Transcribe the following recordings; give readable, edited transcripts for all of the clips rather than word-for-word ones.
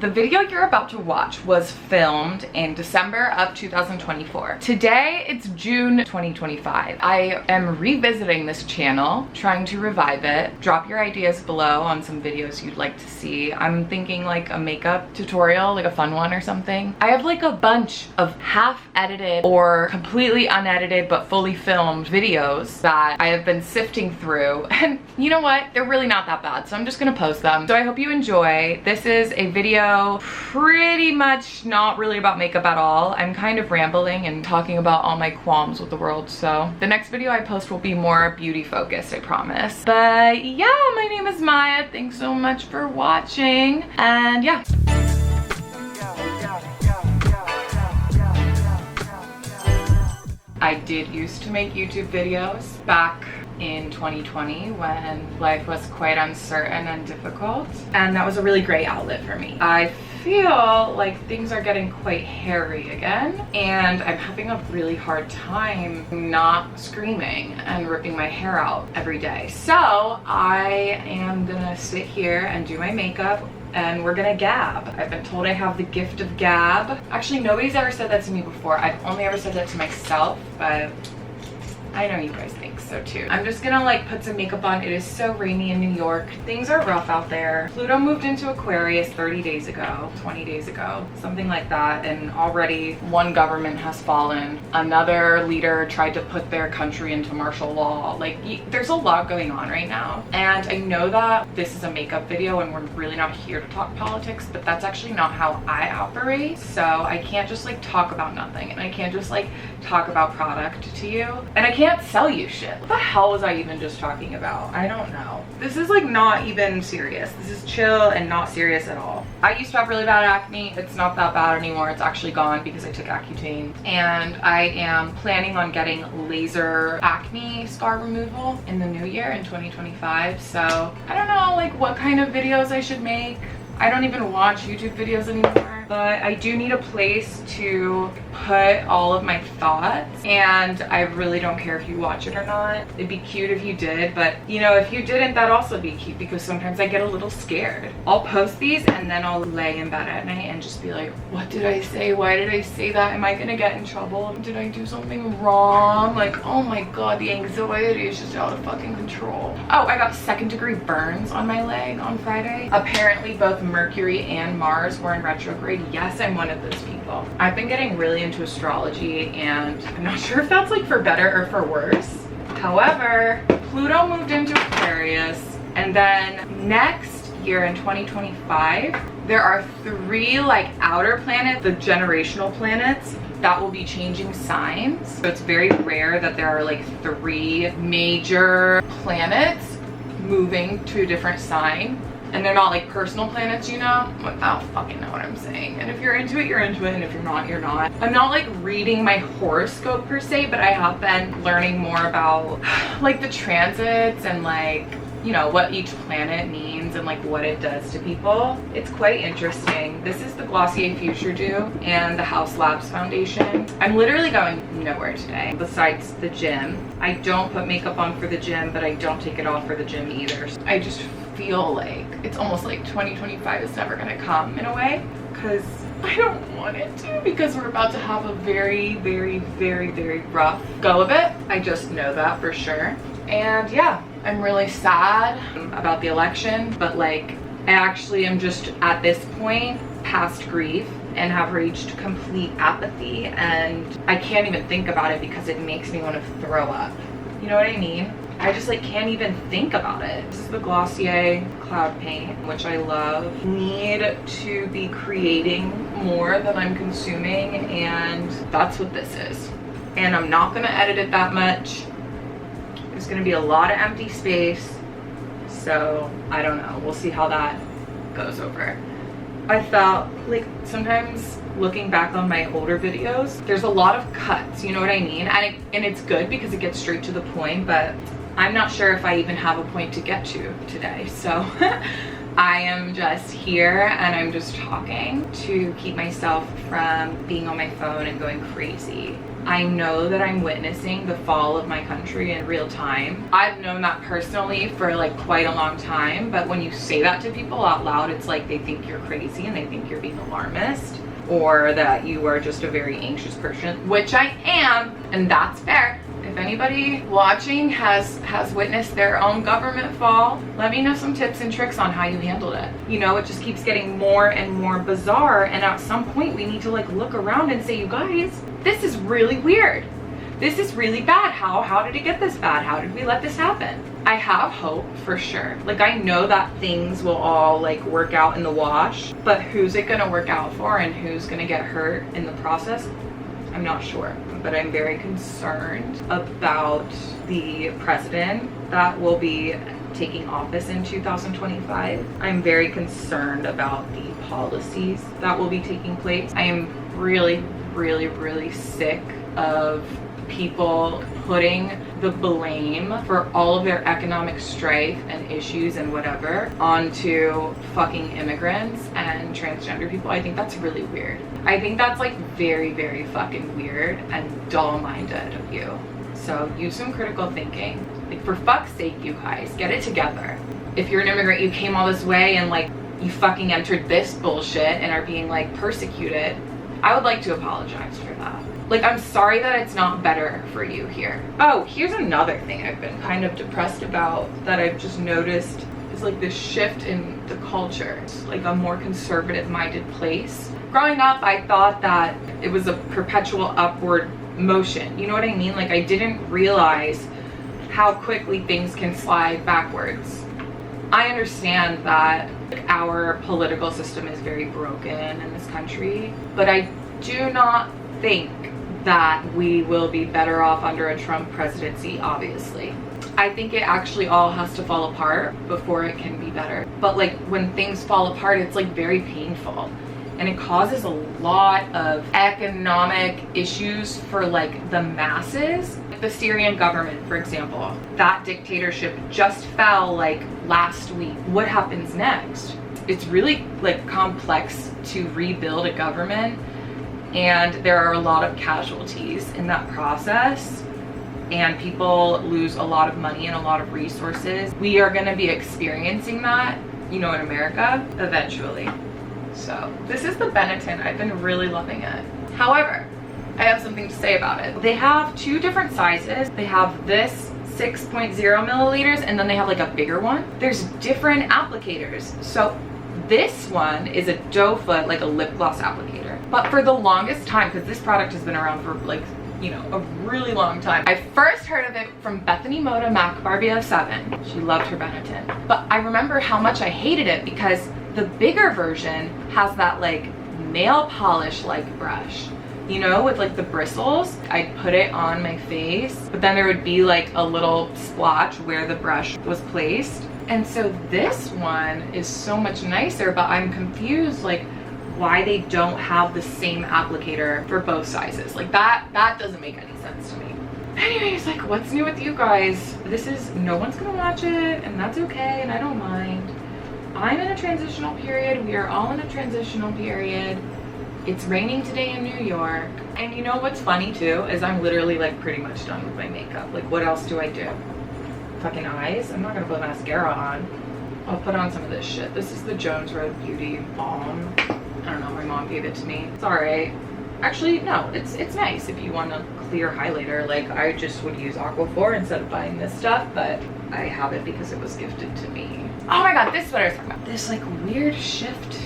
The video you're about to watch was filmed in December of 2024. Today, it's June 2025. I am revisiting this channel, trying to revive it. Drop your ideas below on some videos you'd like to see. I'm thinking like a makeup tutorial, like a fun one or something. I have like a bunch of half edited or completely unedited but fully filmed videos that I have been sifting through, and you know what? They're really not that bad, so I'm just gonna post them. So I hope you enjoy. This is a video pretty much not really about makeup at all. I'm kind of rambling and talking about all my qualms with the world, so the next video I post will be more beauty focused, I promise. But yeah, my name is Maya. Thanks so much for watching, and yeah. I did used to make YouTube videos back in 2020 when life was quite uncertain and difficult, and that was a really great outlet for me. I feel like things are getting quite hairy again, and I'm having a really hard time not screaming and ripping my hair out every day. So I am gonna sit here and do my makeup, and we're gonna gab. I've been told I have the gift of gab. Actually, nobody's ever said that to me before. I've only ever said that to myself, but I know you guys think so too. I'm just gonna like put some makeup on. It is so rainy in New York. Things are rough out there. Pluto moved into Aquarius 30 days ago, 20 days ago, something like that. And already one government has fallen. Another leader tried to put their country into martial law. Like there's a lot going on right now. And I know that this is a makeup video and we're really not here to talk politics, but that's actually not how I operate. So I can't just like talk about nothing, and I can't just like talk about product to you, and I can't sell you shit. What the hell was I even just talking about? I don't know. This is like not even serious. This is chill and not serious at all. I used to have really bad acne. It's not that bad anymore. It's actually gone because I took Accutane, and I am planning on getting laser acne scar removal in the new year in 2025. So I don't know like what kind of videos I should make. I don't even watch YouTube videos anymore, but I do need a place to put all of my thoughts, and I really don't care if you watch it or not. It'd be cute if you did, but you know, if you didn't, that'd also be cute because sometimes I get a little scared. I'll post these and then I'll lay in bed at night and just be like, what did I say? Why did I say that? Am I gonna get in trouble? Did I do something wrong? Like, oh my god, the anxiety is just out of fucking control. Oh, I got 2nd-degree burns on my leg on Friday. Apparently both Mercury and Mars were in retrograde. Yes, I'm one of those people. I've been getting really into astrology, and I'm not sure if that's like for better or for worse. However, Pluto moved into Aquarius, and then next year in 2025, there are 3 like outer planets, the generational planets, that will be changing signs. So it's very rare that there are like 3 major planets moving to a different sign. And they're not like personal planets, you know? I don't fucking know what I'm saying. And if you're into it, you're into it. And if you're not, you're not. I'm not like reading my horoscope per se, but I have been learning more about like the transits and like, you know, what each planet means and like what it does to people. It's quite interesting. This is the Glossier Fuchsia Dew and the House Labs Foundation. I'm literally going nowhere today besides the gym. I don't put makeup on for the gym, but I don't take it off for the gym either. I just feel like it's almost like 2025 is never gonna come in a way, because I don't want it to, because we're about to have a very, very, very, very rough go of it. I just know that for sure. And yeah, I'm really sad about the election, but like I actually am just at this point past grief and have reached complete apathy, and I can't even think about it because it makes me want to throw up. You know what I mean? I just like can't even think about it. This is the Glossier Cloud Paint, which I love. Need to be creating more than I'm consuming, and that's what this is. And I'm not gonna edit it that much. There's gonna be a lot of empty space, so I don't know. We'll see how that goes over. I felt like sometimes looking back on my older videos, there's a lot of cuts, you know what I mean? And it's good because it gets straight to the point, but I'm not sure if I even have a point to get to today. So I am just here and I'm just talking to keep myself from being on my phone and going crazy. I know that I'm witnessing the fall of my country in real time. I've known that personally for like quite a long time, but when you say that to people out loud, it's like they think you're crazy and they think you're being alarmist, or that you are just a very anxious person, which I am, and that's fair. If anybody watching has witnessed their own government fall, let me know some tips and tricks on how you handled it. You know, it just keeps getting more and more bizarre, and at some point we need to like look around and say, you guys, this is really weird. This is really bad. How did it get this bad? How did we let this happen? I have hope for sure. Like, I know that things will all like work out in the wash, but who's it gonna work out for and who's gonna get hurt in the process? I'm not sure, but I'm very concerned about the president that will be taking office in 2025. I'm very concerned about the policies that will be taking place. I am really, really, really sick of people putting the blame for all of their economic strife and issues and whatever onto fucking immigrants and transgender people. I think that's really weird. I think that's like very, very fucking weird and dull-minded of you. So use some critical thinking. Like, for fuck's sake, you guys, get it together. If you're an immigrant, you came all this way and like you fucking entered this bullshit and are being like persecuted, I would like to apologize for that. Like, I'm sorry that it's not better for you here. Oh, here's another thing I've been kind of depressed about that I've just noticed is like this shift in the culture. It's like a more conservative minded place. Growing up, I thought that it was a perpetual upward motion. You know what I mean? Like, I didn't realize how quickly things can slide backwards. I understand that our political system is very broken in this country, but I do not think that we will be better off under a Trump presidency, obviously. I think it actually all has to fall apart before it can be better. But like, when things fall apart, it's like very painful. And it causes a lot of economic issues for like the masses. The Syrian government, for example, that dictatorship just fell like last week. What happens next? It's really like complex to rebuild a government, and there are a lot of casualties in that process, and people lose a lot of money and a lot of resources. We are going to be experiencing that, you know, in America eventually. So this is the Benetton. I've been really loving it. However, I have something to say about it. They have two different sizes. They have this 6.0 milliliters, and then they have like a bigger one. There's different applicators. So this one is a doe foot, like a lip gloss applicator. But for the longest time, because this product has been around for like, you know, a really long time. I first heard of it from Bethany Moda Mac Barbie 07. She loved her Benetton. But I remember how much I hated it because the bigger version has that like nail polish like brush, you know, with like the bristles. I'd put it on my face, but then there would be like a little splotch where the brush was placed. And so this one is so much nicer, but I'm confused like why they don't have the same applicator for both sizes. Like that doesn't make any sense to me. Anyways, like, what's new with you guys? This is, no one's gonna watch it, and that's okay, and I don't mind. I'm in a transitional period. We are all in a transitional period. It's raining today in New York. And you know what's funny too is I'm literally like pretty much done with my makeup. Like, what else do I do? Fucking eyes? I'm not gonna put mascara on. I'll put on some of this shit. This is the Jones Road Beauty Balm. I don't know, my mom gave it to me. It's alright. Actually, no, it's nice if you want a clear highlighter. Like, I just would use Aquaphor instead of buying this stuff, but I have it because it was gifted to me. Oh my god, this is what I was talking about. This like weird shift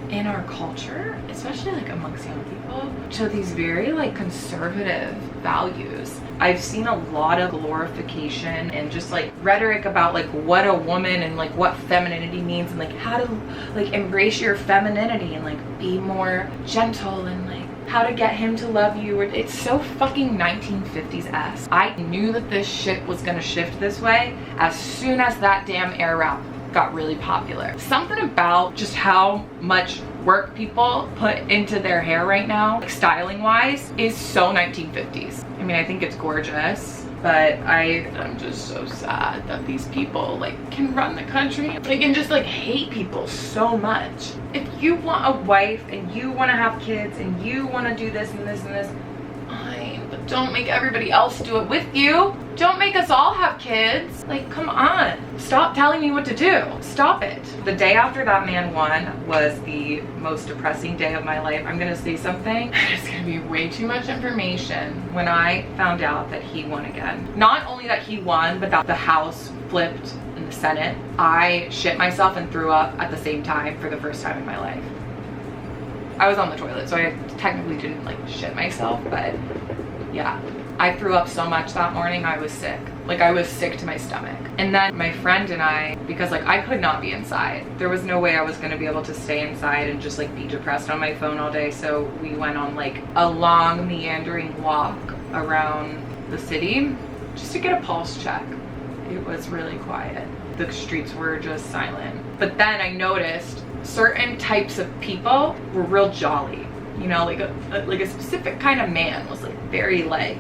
in our culture, especially like amongst young people, to these very like conservative values. I've seen a lot of glorification and just like rhetoric about like what a woman and like what femininity means and like how to like embrace your femininity and like be more gentle and like how to get him to love you. It's so fucking 1950s-esque. I knew that this shit was gonna shift this way as soon as that damn Airwrap got really popular. Something about just how much work people put into their hair right now, like styling wise, is so 1950s. I mean, I think it's gorgeous, but I'm just so sad that these people like can run the country. They can just like hate people so much. If you want a wife and you want to have kids and you want to do this and this and this, fine, but Don't make everybody else do it with you. Don't make us all have kids. Like, come on. Stop telling me what to do. Stop it. The day after that man won was the most depressing day of my life. I'm gonna say something. It's gonna be way too much information. When I found out that he won again. Not only that he won, but that the House flipped in the Senate, I shit myself and threw up at the same time for the first time in my life. I was on the toilet, so I technically didn't like shit myself, but yeah. I threw up so much that morning, I was sick. Like, I was sick to my stomach. And then my friend and I, because like I could not be inside. There was no way I was gonna be able to stay inside and just like be depressed on my phone all day. So we went on like a long meandering walk around the city just to get a pulse check. It was really quiet. The streets were just silent. But then I noticed certain types of people were real jolly. You know, like a specific kind of man was like very like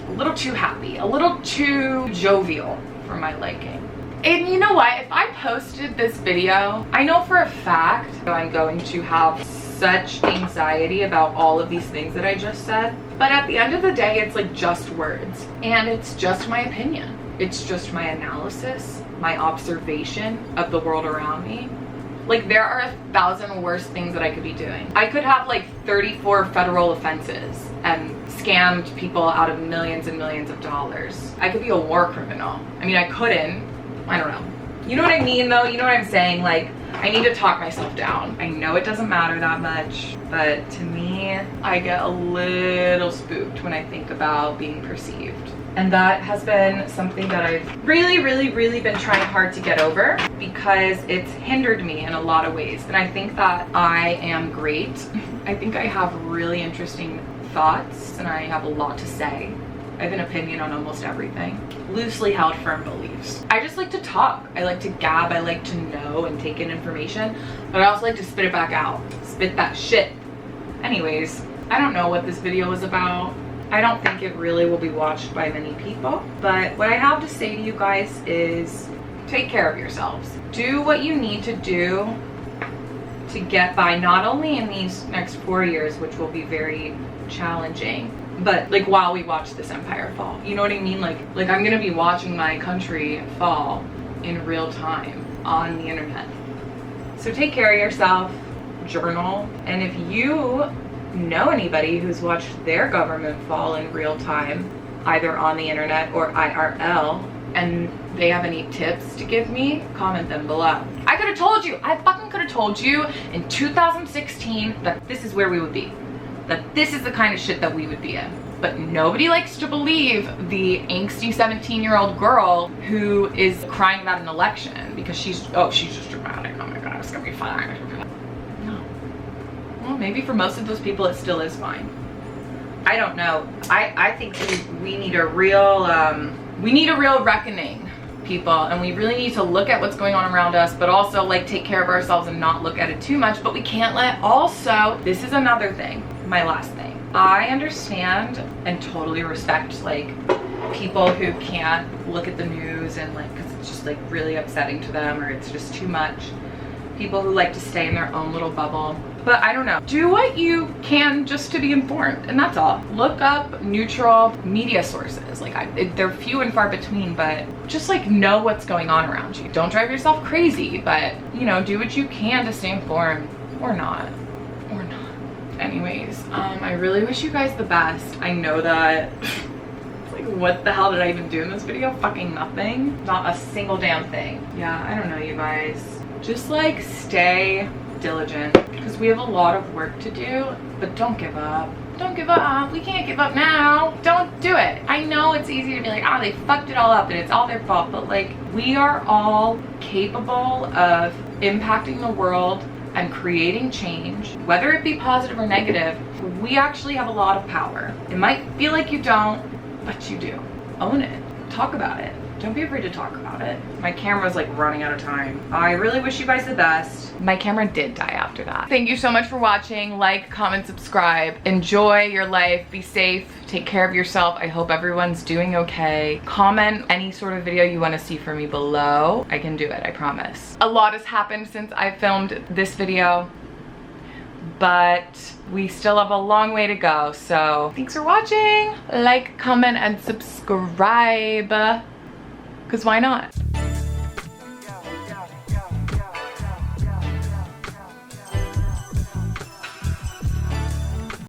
a little too happy, a little too jovial for my liking. And you know what? If I posted this video, I know for a fact I'm going to have such anxiety about all of these things that I just said. But at the end of the day, it's like just words. And it's just my opinion. It's just my analysis, my observation of the world around me. Like, there are 1,000 worse things that I could be doing. I could have like 34 federal offenses and scammed people out of millions and millions of dollars. I could be a war criminal. I mean, I couldn't. I don't know. You know what I mean though? You know what I'm saying? Like, I need to talk myself down. I know it doesn't matter that much, but to me, I get a little spooked when I think about being perceived. And that has been something that I've really been trying hard to get over, because it's hindered me in a lot of ways. And I think that I am great. I think I have really interesting thoughts and I have a lot to say. I have an opinion on almost everything. Loosely held firm beliefs. I just like to talk. I like to gab. I like to know and take in information, but I also like to spit it back out. Spit that shit. Anyways, I don't know what this video is about. I don't think it really will be watched by many people, but what I have to say to you guys is take care of yourselves. Do what you need to do to get by, not only in these next 4 years, which will be very challenging, but like while we watch this empire fall. You know what I mean? Like I'm gonna be watching my country fall in real time on the internet. So take care of yourself, journal, and if you know anybody who's watched their government fall in real time, either on the internet or IRL, and they have any tips to give me, comment them below. I could have told you, I fucking could have told you in 2016 that this is where we would be, that this is the kind of shit that we would be in. But nobody likes to believe the angsty 17-year-old girl who is crying about an election because she's just dramatic. Oh my god, it's gonna be fine. Well, maybe for most of those people it still is fine. I don't know. I think we need a real reckoning, people, and we really need to look at what's going on around us, but also like take care of ourselves and not look at it too much. But we can't let also, this is another thing, my last thing. I understand and totally respect like people who can't look at the news and like, because it's just like really upsetting to them or it's just too much. People who like to stay in their own little bubble. But I don't know. Do what you can just to be informed, and that's all. Look up neutral media sources. Like they're few and far between, but just like know what's going on around you. Don't drive yourself crazy, but you know, do what you can to stay informed, or not. Anyways, I really wish you guys the best. I know that it's like, what the hell did I even do in this video? Fucking nothing. Not a single damn thing. Yeah, I don't know, you guys. Just like stay diligent, because we have a lot of work to do, but don't give up. Don't give up. We can't give up now. Don't do it. I know it's easy to be like, oh, they fucked it all up and it's all their fault, but like, we are all capable of impacting the world and creating change, whether it be positive or negative. We actually have a lot of power. It might feel like you don't, but you do. Own it. Talk about it. Don't be afraid to talk about it. My camera's like running out of time. I really wish you guys the best. My camera did die after that. Thank you so much for watching. Like, comment, subscribe. Enjoy your life. Be safe. Take care of yourself. I hope everyone's doing okay. Comment any sort of video you want to see from me below. I can do it, I promise. A lot has happened since I filmed this video, but we still have a long way to go. So thanks for watching. Like, comment, and subscribe, because why not?